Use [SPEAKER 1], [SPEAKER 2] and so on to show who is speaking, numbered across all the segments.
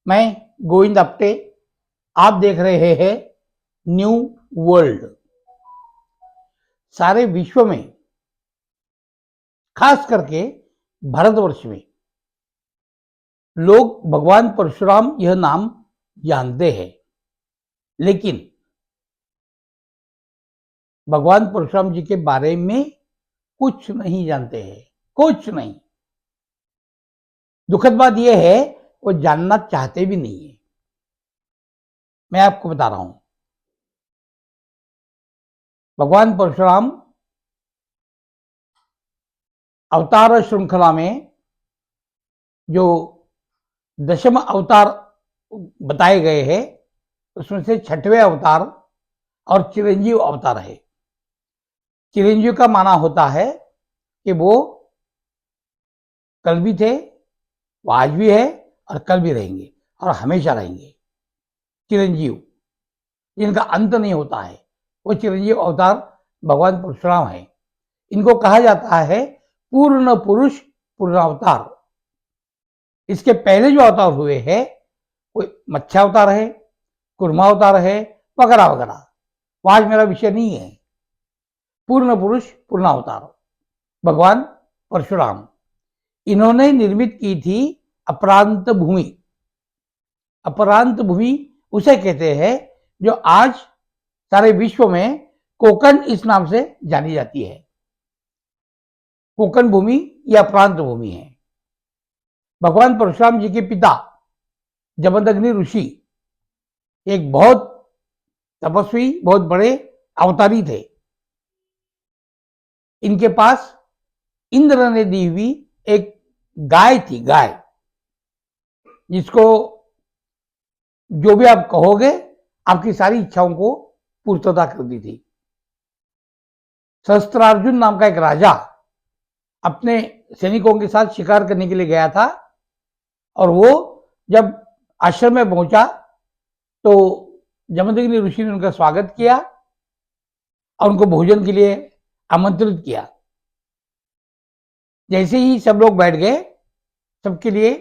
[SPEAKER 1] मैं गोविंद अपटे, आप देख रहे हैं न्यू वर्ल्ड। सारे विश्व में, खास करके भारतवर्ष में, लोग भगवान परशुराम यह नाम जानते हैं, लेकिन भगवान परशुराम जी के बारे में कुछ नहीं जानते हैं, कुछ नहीं। दुखद बात यह है, वो जानना चाहते भी नहीं है। मैं आपको बता रहा हूं, भगवान परशुराम अवतार श्रृंखला में जो दशम अवतार बताए गए हैं, उसमें से छठवें अवतार और चिरंजीव अवतार है। चिरंजीव का माना होता है कि वो कल भी थे, वो आज भी है और कल भी रहेंगे और हमेशा रहेंगे। चिरंजीव जिनका अंत नहीं होता है, वो चिरंजीव अवतार भगवान परशुराम है। इनको कहा जाता है पूर्ण पुरुष पूर्णावतार। इसके पहले जो अवतार हुए हैं, कोई मत्स्यावतार है, कुर्मावतार है, वगैरह वगैरह। वो आज मेरा विषय नहीं है। पूर्ण पुरुष पूर्णावतार भगवान परशुराम, इन्होंने निर्मित की थी अपरांत भूमि। अपरांत भूमि उसे कहते हैं जो आज सारे विश्व में कोकण इस नाम से जानी जाती है। कोकण भूमि या प्रांत भूमि है। भगवान परशुराम जी के पिता जमदग्नि ऋषि एक बहुत तपस्वी, बहुत बड़े अवतारी थे। इनके पास इंद्र ने दी हुई एक गाय थी, गाय, जिसको जो भी आप कहोगे आपकी सारी इच्छाओं को पूर्तता कर दी थी। सहस्त्रार्जुन नाम का एक राजा अपने सैनिकों के साथ शिकार करने के लिए गया था, और वो जब आश्रम में पहुंचा तो जमदग्नि ऋषि ने उनका स्वागत किया और उनको भोजन के लिए आमंत्रित किया। जैसे ही सब लोग बैठ गए, सबके लिए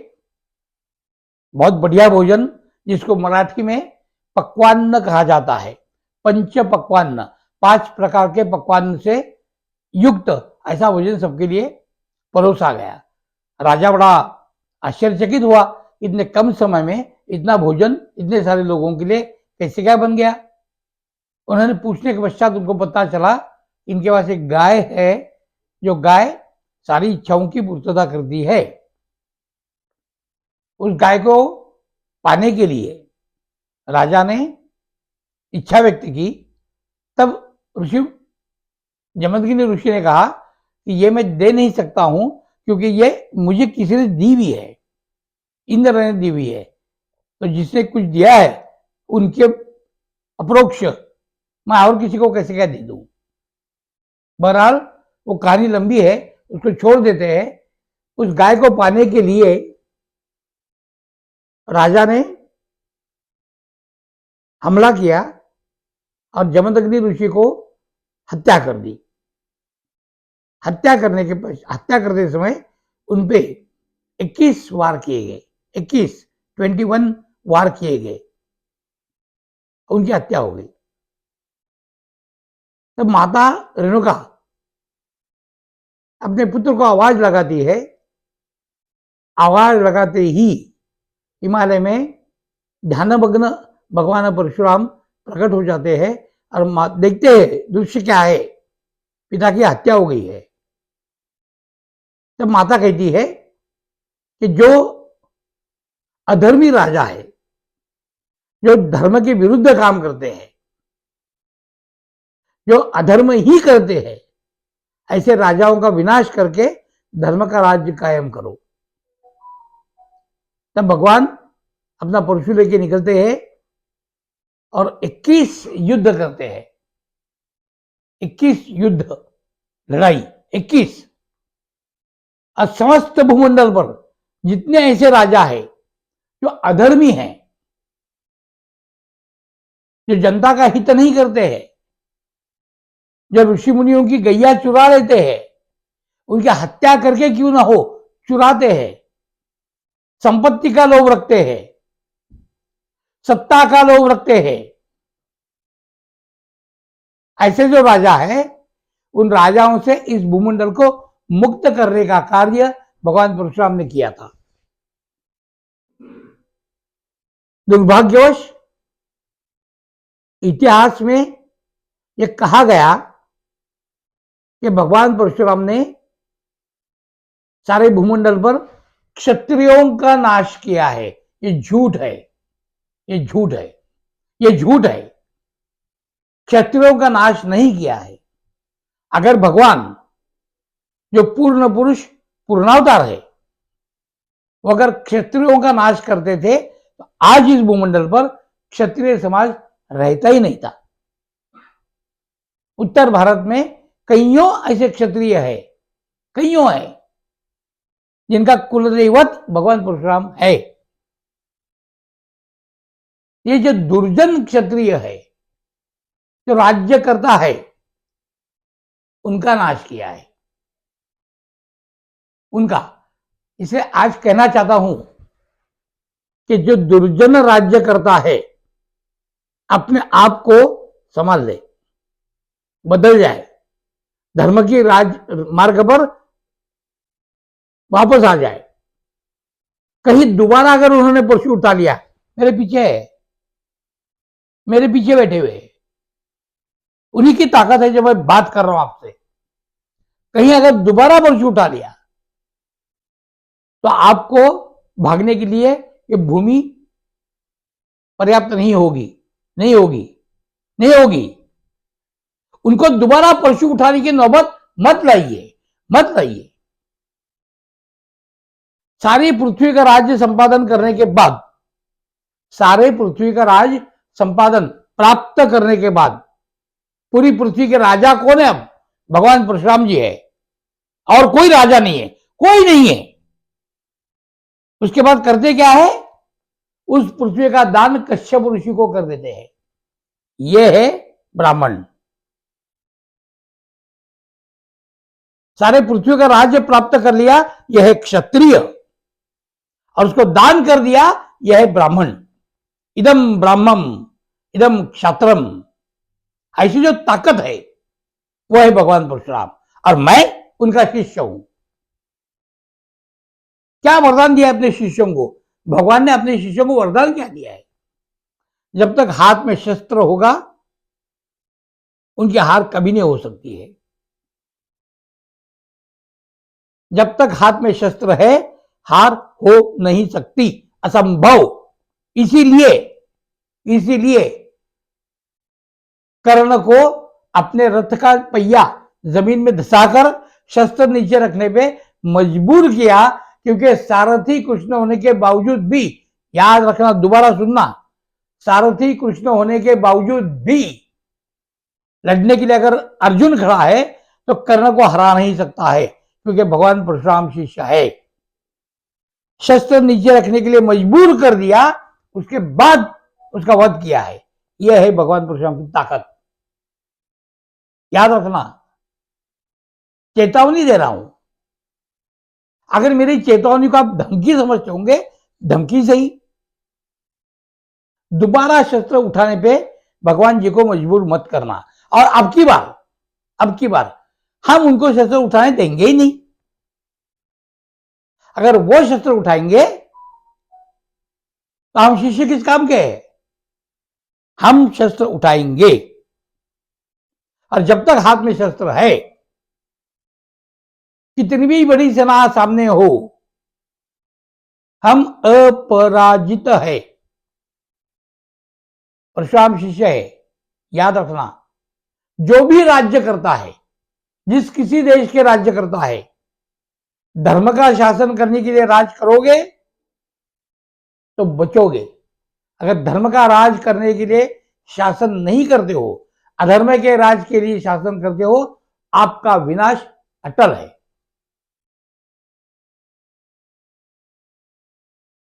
[SPEAKER 1] बहुत बढ़िया भोजन, जिसको मराठी में पक्वान्न कहा जाता है, पंच पक्वान्न, 5 प्रकार के पक्वान्न से युक्त ऐसा भोजन सबके लिए परोसा गया। राजा बड़ा आश्चर्यचकित हुआ, इतने कम समय में इतना भोजन इतने सारे लोगों के लिए कैसे क्या बन गया। उन्होंने पूछने के पश्चात उनको पता चला इनके पास एक गाय है, जो गाय सारी इच्छाओं की पूर्तता करती है। उस गाय को पाने के लिए राजा ने इच्छा व्यक्त की। तब ऋषि जमदग्नि ऋषि ने कहा कि ये मैं दे नहीं सकता हूं, क्योंकि ये मुझे किसी ने दी हुई है, इंद्र ने दी हुई है। तो जिसने कुछ दिया है उनके अप्रोक्ष मैं और किसी को कैसे क्या दे दूं। बहरहाल वो कहानी लंबी है, उसको छोड़ देते हैं। उस गाय को पाने के लिए राजा ने हमला किया और जमदग्नि ऋषि को हत्या कर दी। हत्या करते समय उनपे 21 वार किए गए, 21 वार किए गए, उनकी हत्या हो गई। तब माता रेणुका अपने पुत्र को आवाज लगाती है। आवाज लगाते ही हिमालय में ध्यानमग्न भगवान परशुराम प्रकट हो जाते हैं और देखते हैं दृश्य क्या है, पिता की हत्या हो गई है। तब माता कहती है कि जो अधर्मी राजा है, जो धर्म के विरुद्ध काम करते हैं, जो अधर्म ही करते हैं, ऐसे राजाओं का विनाश करके धर्म का राज्य कायम करो। तब भगवान अपना परशु लेके निकलते हैं और 21 युद्ध करते हैं। 21 युद्ध, लड़ाई, 21। और समस्त भूमंडल पर जितने ऐसे राजा है जो अधर्मी हैं, जो जनता का हित नहीं करते हैं, जो ऋषि मुनियों की गैया चुरा लेते हैं, उनकी हत्या करके क्यों ना हो चुराते हैं, संपत्ति का लोभ रखते हैं, सत्ता का लोभ रखते हैं। ऐसे जो राजा है, उन राजाओं से इस भूमंडल को मुक्त करने का कार्य भगवान परशुराम ने किया था। दुर्भाग्यवश इतिहास में यह कहा गया कि भगवान परशुराम ने सारे भूमंडल पर क्षत्रियों का नाश किया है। ये झूठ है, ये झूठ है, ये झूठ है। क्षत्रियों का नाश नहीं किया है। अगर भगवान जो पूर्ण पुरुष पूर्णावतार है, वो अगर क्षत्रियों का नाश करते थे तो आज इस भूमंडल पर क्षत्रिय समाज रहता ही नहीं था। उत्तर भारत में कईयों ऐसे क्षत्रिय है, कईयों है, जिनका कुलदैवत भगवान परशुराम है। ये जो दुर्जन क्षत्रिय है, जो राज्य करता है, उनका नाश किया है, उनका। इसे आज कहना चाहता हूं कि जो दुर्जन राज्य करता है, अपने आप को संभाल ले, बदल जाए, धर्म की राज मार्ग पर वापस आ जाए। कहीं दोबारा अगर उन्होंने परशु उठा लिया, मेरे पीछे है, मेरे पीछे बैठे हुए, उन्हीं की ताकत है जो मैं बात कर रहा हूं आपसे। कहीं अगर दोबारा परशु उठा लिया तो आपको भागने के लिए ये भूमि पर्याप्त नहीं होगी, नहीं होगी, नहीं होगी। उनको दोबारा परशु उठाने की नौबत मत लाइए, मत लाइए। सारी पृथ्वी का राज्य संपादन करने के बाद, सारे पृथ्वी का राज संपादन प्राप्त करने के बाद, पूरी पृथ्वी के राजा कौन है? अब भगवान परशुराम जी है, और कोई राजा नहीं है, कोई नहीं है। उसके बाद करते क्या है? उस पृथ्वी का दान कश्यप ऋषि को कर देते हैं। यह है ब्राह्मण। सारे पृथ्वी का राज्य प्राप्त कर लिया, यह है क्षत्रिय, और उसको दान कर दिया, यह है ब्राह्मण। इदम ब्राह्मम इदम क्षत्रम। ऐसी जो ताकत है वो है भगवान परशुराम, और मैं उनका शिष्य हूं। क्या वरदान दिया अपने शिष्यों को? भगवान ने अपने शिष्यों को वरदान क्या दिया है? जब तक हाथ में शस्त्र होगा, उनकी हार कभी नहीं हो सकती है। जब तक हाथ में शस्त्र है, हार हो नहीं सकती, असंभव। इसीलिए इसीलिए कर्ण को अपने रथ का पहिया जमीन में धसाकर शस्त्र नीचे रखने पे मजबूर किया, क्योंकि सारथी कृष्ण होने के बावजूद भी, याद रखना, दोबारा सुनना, सारथी कृष्ण होने के बावजूद भी लड़ने के लिए अगर अर्जुन खड़ा है तो कर्ण को हरा नहीं सकता है, क्योंकि भगवान परशुराम शिष्य है। शस्त्र नीचे रखने के लिए मजबूर कर दिया, उसके बाद उसका वध किया है। यह है भगवान परशुराम की ताकत। याद रखना, चेतावनी दे रहा हूं। अगर मेरी चेतावनी को आप धमकी समझते होंगे, धमकी सही। दोबारा शस्त्र उठाने पे भगवान जी को मजबूर मत करना। और अब की बार हम उनको शस्त्र उठाने देंगे ही नहीं। अगर वो शस्त्र उठाएंगे तो हम शिष्य किस काम के हैं? हम शस्त्र उठाएंगे, और जब तक हाथ में शस्त्र है, कितनी भी बड़ी सेना सामने हो, हम अपराजित है। परशुराम शिष्य है, याद रखना। जो भी राज्य करता है, जिस किसी देश के राज्य करता है, धर्म का शासन करने के लिए राज करोगे तो बचोगे। अगर धर्म का राज करने के लिए शासन नहीं करते हो, अधर्म के राज के लिए शासन करते हो, आपका विनाश अटल है।